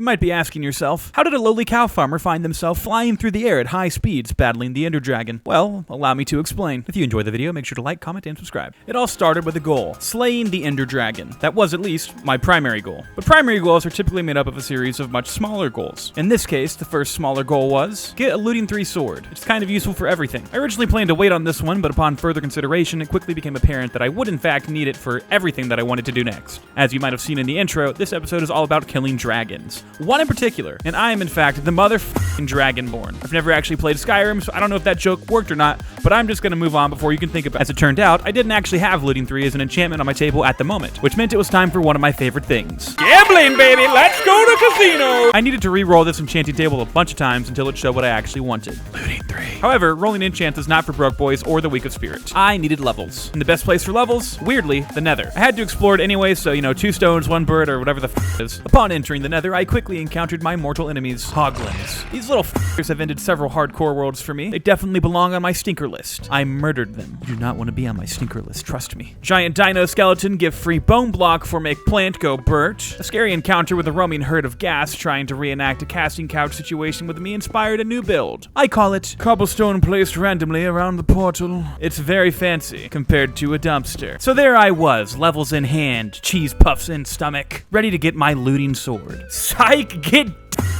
might be asking yourself, how did a lowly cow farmer find themselves flying through the air at high speeds battling the Ender Dragon? Well, allow me to explain. If you enjoyed the video, make sure to like, comment, and subscribe. It all started with a goal, slaying the Ender Dragon. That was at least my primary goal. But primary goals are typically made up of a series of much smaller goals. In this case, the first smaller goal was, get a looting 3 sword. It's kind of useful for everything. I originally planned to wait on this one, but upon further consideration, it quickly became apparent that I would in fact need it for everything that I wanted to do next. As you might have seen in the intro, this episode is all about killing dragons. One in particular, and I am in fact the motherfucking Dragonborn. I've never actually played Skyrim, so I don't know if that joke worked or not, but I'm just gonna move on before you can think about it. As it turned out, I didn't actually have looting 3 as an enchantment on my table at the moment, which meant it was time for one of my favorite things. Gambling, baby! Let's go to casino! I needed to re-roll this enchanting table a bunch of times until it showed what I actually wanted. Looting 3. However, rolling enchants is not for broke boys or the weak of spirit. I needed levels. And the best place for levels? Weirdly, the Nether. I had to explore it anyway, so 2 stones, 1 bird, or whatever the f is. Upon entering the Nether, I quickly encountered my mortal enemies, hoglins. These little f***ers have ended several hardcore worlds for me. They definitely belong on my stinker list. I murdered them. You do not want to be on my stinker list, trust me. Giant dino skeleton, give free bone block for make plant go Bert. A scary encounter with a roaming herd of gas trying to reenact a casting couch situation with me inspired a new build. I call it cobblestone placed randomly around the portal. It's very fancy compared to a dumpster. So there I was, levels in hand, cheese puffs in stomach, ready to get my looting sword. Psych, get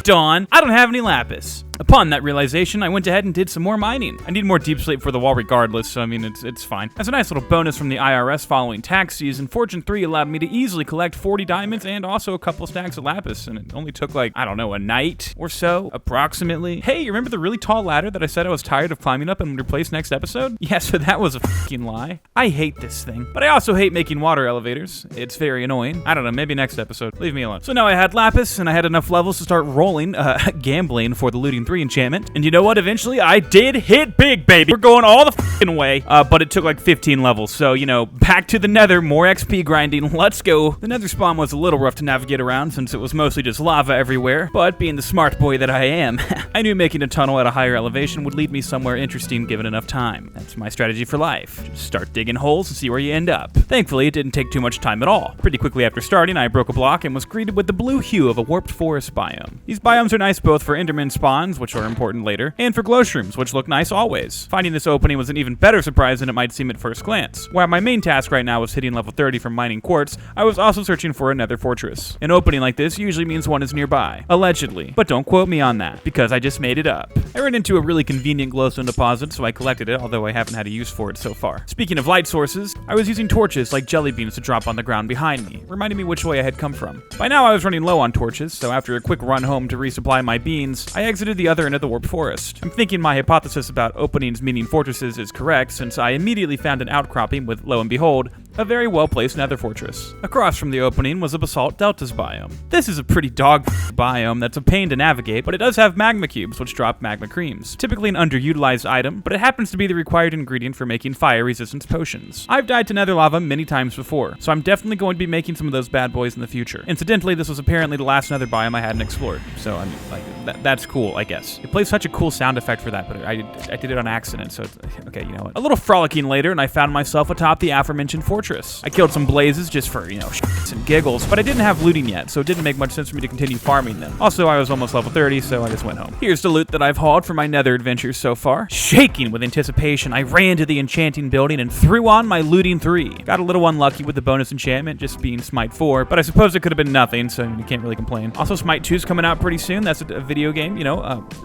on. I don't have any lapis. Upon that realization, I went ahead and did some more mining. I need more deep slate for the wall regardless, so I mean, it's fine. As a nice little bonus from the IRS following tax season, Fortune 3 allowed me to easily collect 40 diamonds and also a couple stacks of lapis, and it only took like, I don't know, a night or so, approximately. Hey, you remember the really tall ladder that I said I was tired of climbing up and would replace next episode? Yeah, so that was a fucking lie. I hate this thing, but I also hate making water elevators. It's very annoying. I don't know, maybe next episode. Leave me alone. So now I had lapis, and I had enough levels to start rolling, gambling for the looting 3 enchantment. And you know what? Eventually, I did hit big, baby. We're going all the fucking way. But it took like 15 levels. So, back to the Nether, more XP grinding. Let's go. The Nether spawn was a little rough to navigate around since it was mostly just lava everywhere. But being the smart boy that I am, I knew making a tunnel at a higher elevation would lead me somewhere interesting given enough time. That's my strategy for life. Just start digging holes and see where you end up. Thankfully, it didn't take too much time at all. Pretty quickly after starting, I broke a block and was greeted with the blue hue of a warped forest biome. These biomes are nice both for Enderman spawns, which are important later, and for glow shrooms, which look nice always. Finding this opening was an even better surprise than it might seem at first glance. While my main task right now was hitting level 30 from mining quartz, I was also searching for a nether fortress. An opening like this usually means one is nearby. Allegedly. But don't quote me on that, because I just made it up. I ran into a really convenient glowstone deposit, so I collected it, although I haven't had a use for it so far. Speaking of light sources, I was using torches like jelly beans to drop on the ground behind me, reminding me which way I had come from. By now I was running low on torches, so after a quick run home to resupply my beans, I exited the other end of the warped forest. I'm thinking my hypothesis about openings meaning fortresses is correct, since I immediately found an outcropping with, lo and behold, a very well-placed nether fortress. Across from the opening was a basalt deltas biome. This is a pretty dog biome that's a pain to navigate, but it does have magma cubes, which drop magma creams. Typically an underutilized item, but it happens to be the required ingredient for making fire resistance potions. I've died to nether lava many times before, so I'm definitely going to be making some of those bad boys in the future. Incidentally, this was apparently the last nether biome I hadn't explored, so I mean, like, that's cool, I guess. It plays such a cool sound effect for that, but I did it on accident, so it's, okay, you know what. A little frolicking later, and I found myself atop the aforementioned fortress. I killed some blazes just for, shits and giggles, but I didn't have looting yet, so it didn't make much sense for me to continue farming them. Also, I was almost level 30, so I just went home. Here's the loot that I've hauled for my nether adventures so far. Shaking with anticipation, I ran to the enchanting building and threw on my looting 3. Got a little unlucky with the bonus enchantment, just being Smite 4, but I suppose it could have been nothing, so you can't really complain. Also, Smite 2 is coming out pretty soon. That's a video game,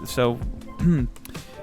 so...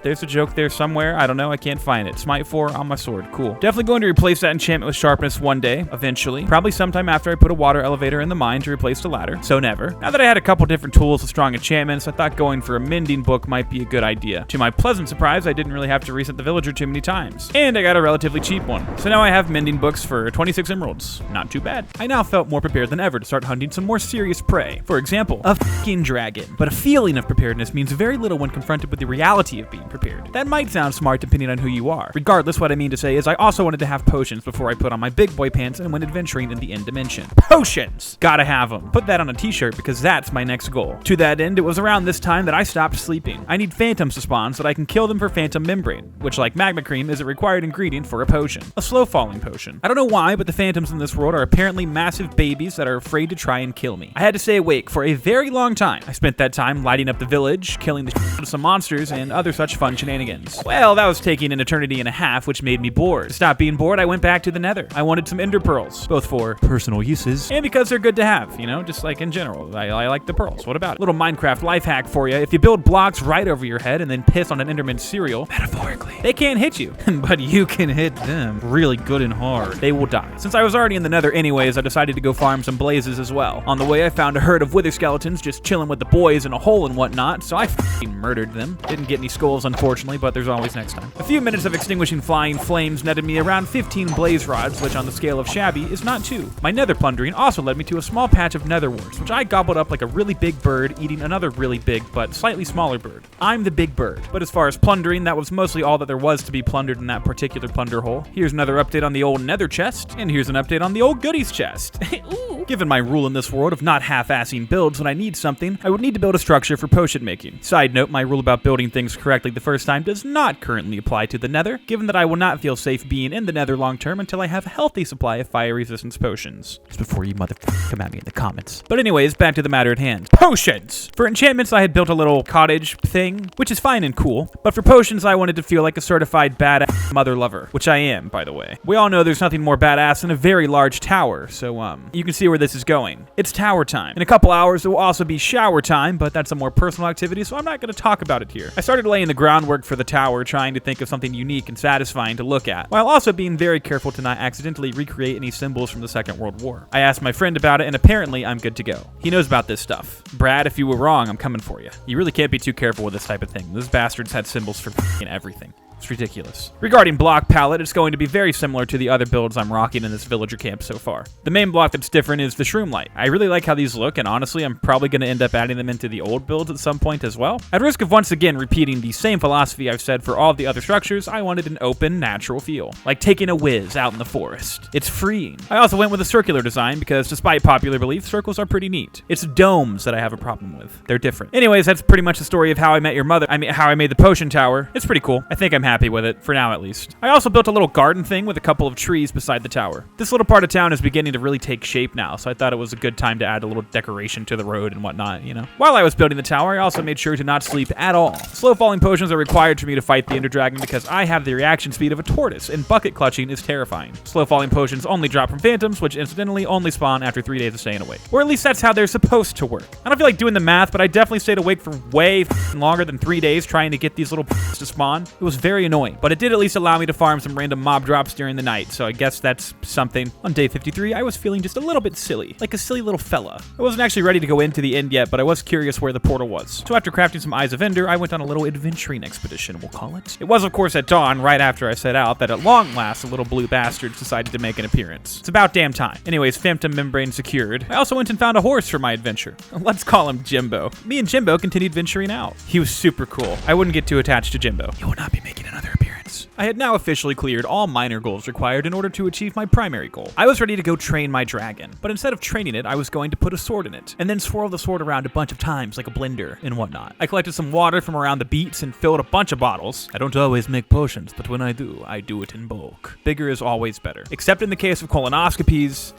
There's a joke there somewhere. I don't know. I can't find it. Smite 4 on my sword. Cool. Definitely going to replace that enchantment with sharpness one day, eventually. Probably sometime after I put a water elevator in the mine to replace the ladder. So never. Now that I had a couple different tools with strong enchantments, I thought going for a mending book might be a good idea. To my pleasant surprise, I didn't really have to reset the villager too many times. And I got a relatively cheap one. So now I have mending books for 26 emeralds. Not too bad. I now felt more prepared than ever to start hunting some more serious prey. For example, a fucking dragon. But a feeling of preparedness means very little when confronted with the reality of being prepared. That might sound smart depending on who you are. Regardless, what I mean to say is I also wanted to have potions before I put on my big boy pants and went adventuring in the end dimension. Potions! Gotta have them. Put that on a t-shirt because that's my next goal. To that end, it was around this time that I stopped sleeping. I need phantoms to spawn so that I can kill them for phantom membrane, which, like magma cream, is a required ingredient for a potion. A slow falling potion. I don't know why, but the phantoms in this world are apparently massive babies that are afraid to try and kill me. I had to stay awake for a very long time. I spent that time lighting up the village, killing the shit out of some monsters, and other such fun shenanigans. Well, that was taking an eternity and a half, which made me bored. To stop being bored, I went back to the nether. I wanted some ender pearls, both for personal uses and because they're good to have, you know, just like in general. I like the pearls. What about it? Little Minecraft life hack for you. If you build blocks right over your head and then piss on an enderman cereal, metaphorically, they can't hit you, but you can hit them really good and hard. They will die. Since I was already in the nether anyways, I decided to go farm some blazes as well. On the way, I found a herd of wither skeletons just chilling with the boys in a hole and whatnot, so I f***ing murdered them. Didn't get any skulls, unfortunately, but there's always next time. A few minutes of extinguishing flying flames netted me around 15 blaze rods, which on the scale of shabby is not too. My nether plundering also led me to a small patch of nether warts, which I gobbled up like a really big bird eating another really big but slightly smaller bird. I'm the big bird. But as far as plundering, that was mostly all that there was to be plundered in that particular plunder hole. Here's another update on the old nether chest, and here's an update on the old goodies chest. Ooh. Given my rule in this world of not half-assing builds when I need something, I would need to build a structure for potion making. Side note, my rule about building things correctly the first time does not currently apply to the nether, given that I will not feel safe being in the nether long term until I have a healthy supply of fire resistance potions. Just before you motherfucker come at me in the comments. But anyways, back to the matter at hand. Potions! For enchantments, I had built a little cottage thing, which is fine and cool, but for potions, I wanted to feel like a certified badass mother lover, which I am, by the way. We all know there's nothing more badass than a very large tower, so you can see where this is going. It's tower time. In a couple hours, it will also be shower time, but that's a more personal activity, so I'm not going to talk about it here. I started laying the groundwork for the tower, trying to think of something unique and satisfying to look at, while also being very careful to not accidentally recreate any symbols from the Second World War. I asked my friend about it, and apparently I'm good to go. He knows about this stuff. Brad, if you were wrong, I'm coming for you. You really can't be too careful with this type of thing. Those bastards had symbols for f***ing everything. It's ridiculous. Regarding block palette, it's going to be very similar to the other builds I'm rocking in this villager camp so far. The main block that's different is the shroom light. I really like how these look, and honestly, I'm probably going to end up adding them into the old builds at some point as well. At risk of once again repeating the same philosophy I've said for all of the other structures, I wanted an open, natural feel. Like taking a whiz out in the forest. It's freeing. I also went with a circular design because despite popular belief, circles are pretty neat. It's domes that I have a problem with. They're different. Anyways, that's pretty much the story of how I met your mother. How I made the potion tower. It's pretty cool. I think I'm happy with it, for now at least. I also built a little garden thing with a couple of trees beside the tower. This little part of town is beginning to really take shape now, so I thought it was a good time to add a little decoration to the road and whatnot, you know. While I was building the tower, I also made sure to not sleep at all. Slow falling potions are required for me to fight the Ender Dragon because I have the reaction speed of a tortoise, and bucket clutching is terrifying. Slow falling potions only drop from phantoms, which incidentally only spawn after 3 days of staying awake. Or at least that's how they're supposed to work. I don't feel like doing the math, but I definitely stayed awake for way longer than 3 days trying to get these little to spawn. It was very annoying, but it did at least allow me to farm some random mob drops during the night, so I guess that's something. On day 53, I was feeling just a little bit silly, like a silly little fella. I wasn't actually ready to go into the end yet, but I was curious where the portal was. So after crafting some Eyes of Ender, I went on a little adventuring expedition, we'll call it. It was, of course, at dawn, right after I set out, that at long last, the little blue bastards decided to make an appearance. It's about damn time. Anyways, phantom membrane secured. I also went and found a horse for my adventure. Let's call him Jimbo. Me and Jimbo continued venturing out. He was super cool. I wouldn't get too attached to Jimbo. He will not be making another appearance. I had now officially cleared all minor goals required in order to achieve my primary goal. I was ready to go train my dragon, but instead of training it, I was going to put a sword in it, and then swirl the sword around a bunch of times like a blender and whatnot. I collected some water from around the beats and filled a bunch of bottles. I don't always make potions, but when I do it in bulk. Bigger is always better, except in the case of colonoscopies,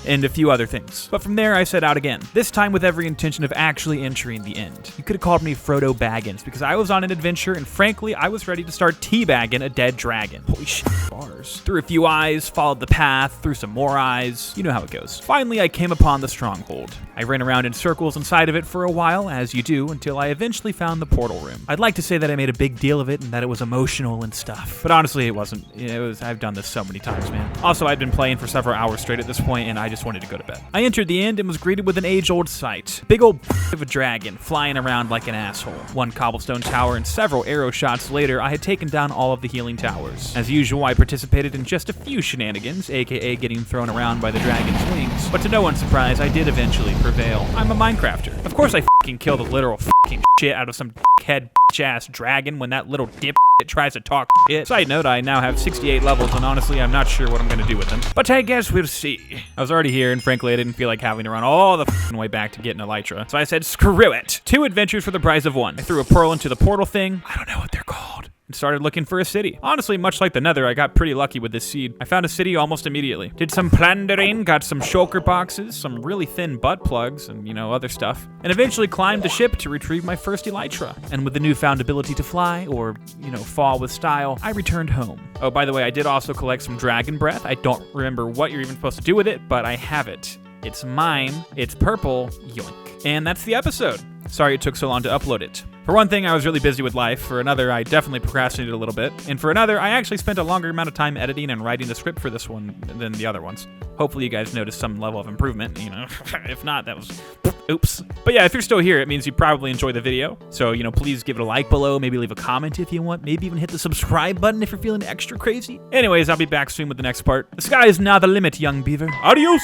and a few other things. But from there, I set out again, this time with every intention of actually entering the end. You could have called me Frodo Baggins, because I was on an adventure, and frankly, I was ready to start teabagging a dead dragon. Holy shit, bars. Through a few eyes, followed the path, through some more eyes. You know how it goes. Finally, I came upon the stronghold. I ran around in circles inside of it for a while, as you do, until I eventually found the portal room. I'd like to say that I made a big deal of it and that it was emotional and stuff, but honestly, it wasn't. I've done this so many times, man. Also, I'd been playing for several hours straight at this point, and I just wanted to go to bed. I entered the end and was greeted with an age-old sight. Big old of a dragon flying around like an asshole. One cobblestone tower and several arrow shots later, I had taken down all of the healing towers. As usual, I participated participated in just a few shenanigans, aka getting thrown around by the dragon's wings, but to no one's surprise, I did eventually prevail. I'm a Minecrafter. Of course I f***ing killed a literal f***ing shit out of some dickhead bitch-ass dragon when that little dip it tries to talk shit. Side note, I now have 68 levels, and honestly, I'm not sure what I'm gonna do with them. But I guess we'll see. I was already here, and frankly, I didn't feel like having to run all the f***ing way back to get an elytra. So I said, screw it. 2 adventures for the price of 1. I threw a pearl into the portal thing. I don't know what they're called. And started looking for a city. Honestly, much like the Nether, I got pretty lucky with this seed. I found a city almost immediately. Did some plundering, got some shulker boxes, some really thin butt plugs, and other stuff. And eventually climbed the ship to retrieve my first elytra. And with the newfound ability to fly, or, fall with style, I returned home. Oh, by the way, I did also collect some dragon breath. I don't remember what you're even supposed to do with it, but I have it. It's mine, it's purple, yoink. And that's the episode. Sorry it took so long to upload it. For one thing, I was really busy with life. For another, I definitely procrastinated a little bit. And for another, I actually spent a longer amount of time editing and writing the script for this one than the other ones. Hopefully you guys noticed some level of improvement, If not, that was oops. But yeah, if you're still here, it means you probably enjoyed the video. So, please give it a like below, maybe leave a comment if you want, maybe even hit the subscribe button if you're feeling extra crazy. Anyways, I'll be back soon with the next part. The sky is now the limit, young beaver. Adios!